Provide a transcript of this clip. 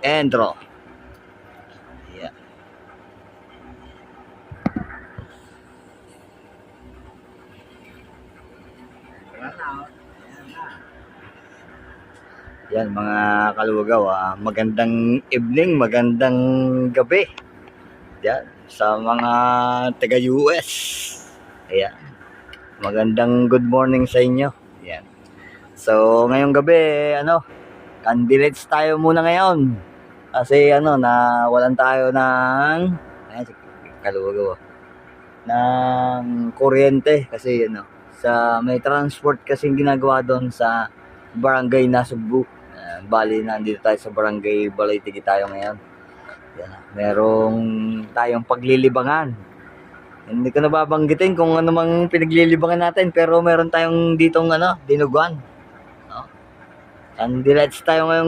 and draw. Yeah. Yan mga kalugaw, magandang evening, magandang gabi. Yan, sa mga taga-US. Ayan. Magandang good morning sa inyo. Yan. So, ngayong gabi, candidates tayo muna ngayon. Kasi nawalan tayo ng kalugaw ng kuryente kasi sa may transport kasing ginagawa doon sa barangay Nasugbu. Bali nandito tayo sa barangay Balay-Tigi tayo ngayon. Yan, merong tayong paglilibangan. Hindi ko nababanggitin kung ano mang pinaglilibangan natin pero meron tayong ditong dinuguan. No? Candidates tayo ngayong